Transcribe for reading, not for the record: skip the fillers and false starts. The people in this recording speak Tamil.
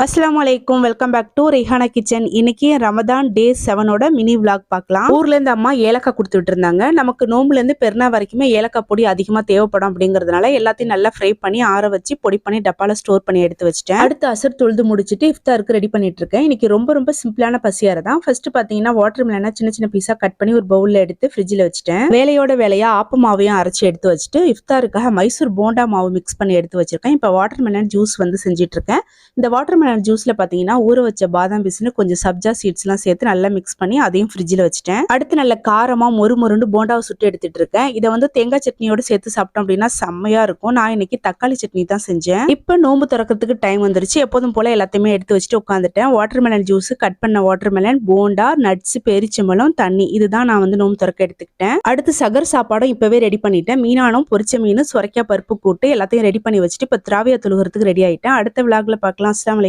அஸ்ஸலாமு அலைக்கும். Welcome back to Rihana kitchen. இன்னைக்கு ரமதான் டே 7ஓட மினி விளாக் பார்க்கலாம். ஊர்ல இருந்து அம்மா ஏலக்காய் கொடுத்துட்டு இருந்தாங்க. நமக்கு நோம்புல இருந்து பெருநா வரைக்குமே ஏலக்காய் பொடி அதிகமா தேவைப்படும் அப்படிங்கறதுனால எல்லாத்தையும் நல்லா ஃப்ரை பண்ணி ஆற வச்சு பொடி பண்ணி டப்பால ஸ்டோர் பண்ணி எடுத்து வச்சிட்டேன். அடுத்து அசர் தொழுது முடிச்சிட்டு இஃப்தாருக்கு ரெடி பண்ணிட்டு இருக்கேன். இன்னைக்கு ரொம்ப சிம்பிளான பசியார தான். ஃபர்ஸ்ட் பாத்தீங்கன்னா வாட்டர் மெலனை சின்ன பீஸா கட் பண்ணி ஒரு பவுல்ல எடுத்து ஃப்ரிட்ஜ்ல வச்சிட்டேன். வேலையோட வேலையா ஆப்ப மாவையும் அரைச்சு எடுத்து வச்சுட்டு இஃப்தாருக்காக மைசூர் போண்டா மாவு மிக்ஸ் பண்ணி எடுத்து வச்சிருக்கேன். இப்ப வாட்டர் மெலன் ஜூஸ் வந்து செஞ்சிட்டு இருக்கேன். இந்த வாட்டர் மெலன் ஜூஸ்ல பாத்தீங்கன்னா ஊற வச்ச பாதாம் பிசினு கொஞ்சம் சப்ஜா சீட்ஸ் எல்லாம் சேர்த்து நல்லா மிக்ஸ் பண்ணி அதையும் ஃப்ரிட்ஜ்ல வச்சிட்டேன். அடுத்து நல்ல காரமா மொறுன்னு போண்டாவை சுட்டு எடுத்துட்டு இருக்கேன். இதை வந்து தேங்காய் சட்னியோட சேர்த்து சாப்பிட்டோம் அப்படின்னா செம்மையா இருக்கும். நான் இன்னைக்கு தக்காளி சட்னி தான் செஞ்சேன். இப்ப நோம்பு திறக்கிறதுக்கு டைம் வந்துருச்சு. எப்போதும் போல எல்லாத்தையுமே எடுத்து வச்சுட்டு உட்காந்துட்டேன். வாட்டர் மெலன் ஜூஸ், கட் பண்ண வாட்டர் மெலன், போண்டா, நட்ஸ், பேரிச்சம்பழம், தண்ணி, இதுதான் நான் வந்து நோம்பு திறக்க எடுத்துக்கிட்டேன். அடுத்து சகர் சாப்பாடும் இப்பவே ரெடி பண்ணிட்டேன். மீனானும் பொரிச்ச மீன், சுரைக்காய் பருப்பு கூட்டு எல்லாத்தையும் ரெடி பண்ணி வச்சுட்டு இப்ப திராவியா தொழுகிறதுக்கு ரெடி ஆயிட்டேன். அடுத்த விளாக்ல பார்க்கலாம். அஸ்ஸலாமு அலைக்கும்.